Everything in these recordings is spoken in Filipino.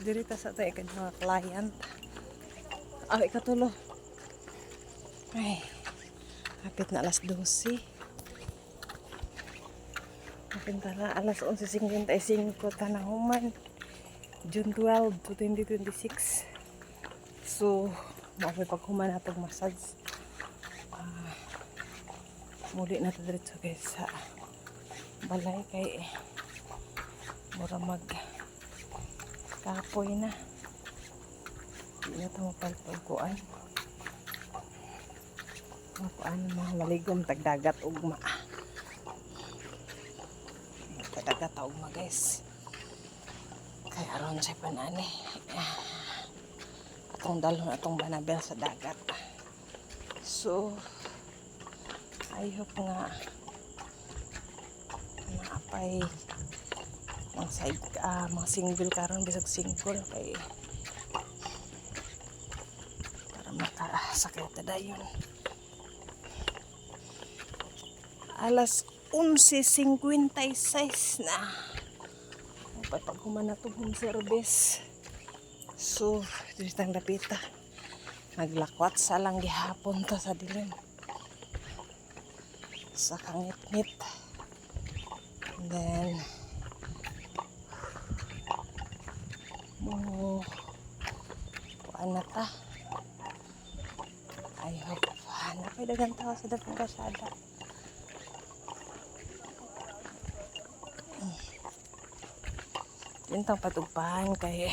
Dirita sa tayo ikad mga client. Ay, ikatulo. Ay, hapit na alas 12. Hapit na alas 11:55 tanahuman. June 12 to 2026. So, maapay paghuman na itong massage. Muli na ito dito guys sa balay kay mura mag kapoy na. Hindi na ito mapalpagkuan. Makuan mga maligom tagdagat ugma. Tagdagat ugma guys. Kaya aron sa panani. Atong dalon atong banabel sa dagat. So, I hope nga naapay mga single karon bisag single kay para makasakay ta dayon. Alas 11:56 na. Pag human na itong home service. So, dito tang dapita. Naglakwat sa lang gihapon to sa dilim. Sa kangit-ngit. And then, kuan na ta. I hope. Napay dagang tao sa dakong kasada. Yun tang patugpahan kay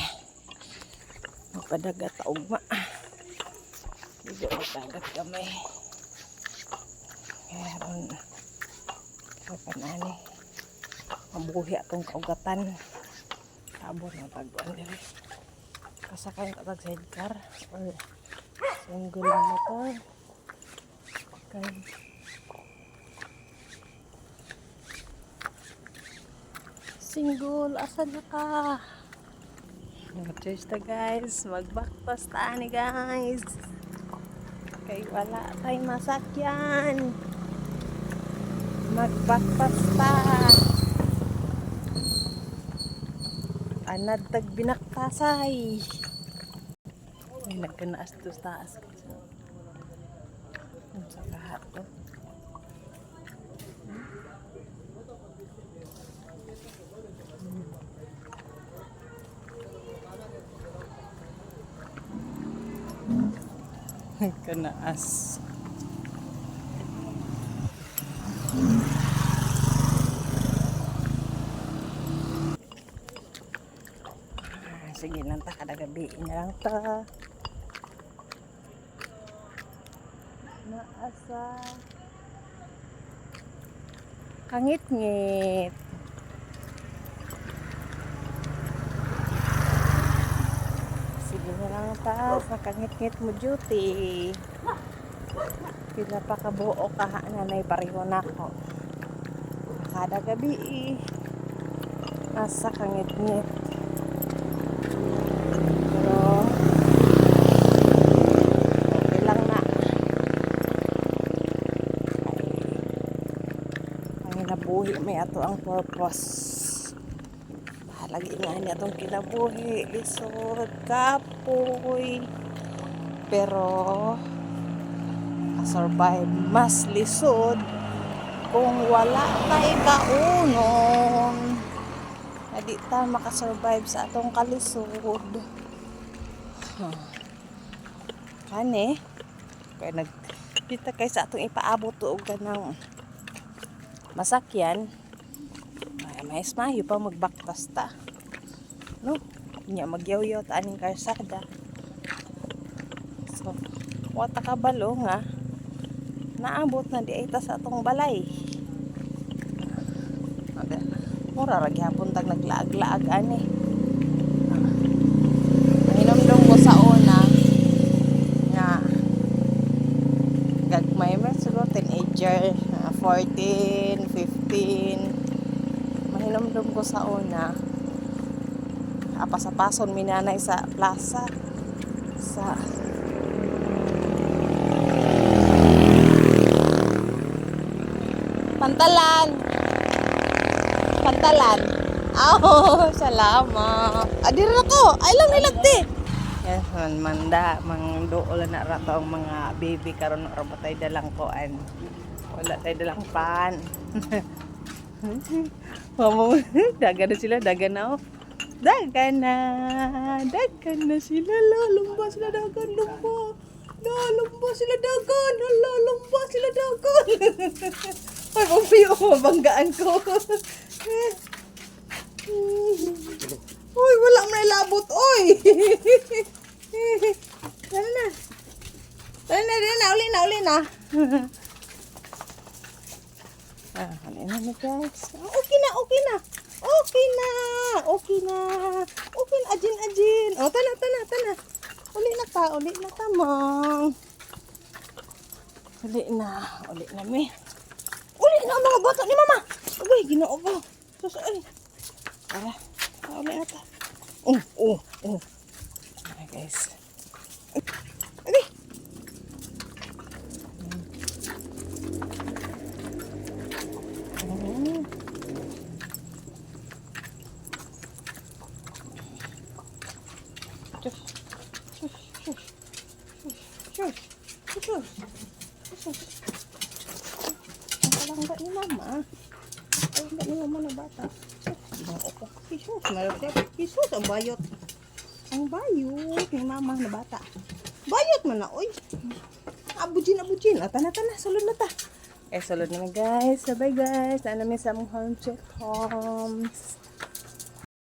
magpadagat ta ugma. Hindi magdagat kamay. Kaya ron panani mabuhi atong kaugatan. Sabor na pagkuan diri. Kasakay ka tag sidecar or single na motor. Okay. Single, asan na ka? Mag-cheers ta guys. Mag-backpass ta ni guys. Kay wala tayong masakyan. Mag-backpass ta. Anad tag binaktasay. May nagkanaas to taas. Sa lahat to. Kanaas. Sige lang ta, kada gabi na lang ta. Naasa kangit-ngit. Sige na lang ta sa kangit-ngit mo duty. Pila pa kabuo ka nanay pareho na ko. Kada gabi nasa kangit-ngit. Pero okay lang na. Ang nabuhi may ato ang purpose. Lagi nga niya itong kinabuhi, lisod, kapoy. Pero, survive mas lisod kung wala tayo kaunon. Hindi tayo makasurvive sa atong kalisod. Kani, kaya nagpita kayo sa atong ipaabot tuog ka ng masakyan. May mayo pa magbaktas ta. No? Nya magyaw-yaw ta aning karsada. So, wata ka balo nga naabot na di ay ta sa atong balay. Mura ra gyapon tag naglaag-laag ani. Hinumdum ko sa una nga gagmay man siguro teenager, 14, 15. Hinumdum ko sa una apasapason minanay sa plaza sa pantalan Oh, salamat. Adir ako. Ay lang nilagti. Yes, manda, mang dool na rato ang mga baby karon or batay dalang koan. Wala tay dalang pan. Mamo, dagan na sila, dagan na. Oh. Dagan na sila. La, lumba sila dagan, lumba. La, lumba sila dagan. La, lumba sila dagan. Ay, mabiyo, mabanggaan ko. Uy, wala mo nailabot, oy. Dali na. Uli na. Uli na guys. Okay na. Ajin. Oh, tana. Uli na tamang. Uli na me. Uli na ang mga bata ni mama. Uy, ginoo ko. Sus, ay. Tara, uli na ta. Oh. Okay, guys. Okay. Ang palangga ni mama. Palangga ni mama na bata. Jesus, ang bayot. Ang bayot ni mama na bata. Bayot man na, oy. Abujin. Tana, sulod na ta. Sulod na guys. Bye guys. Sana may sa mong home sweet homes.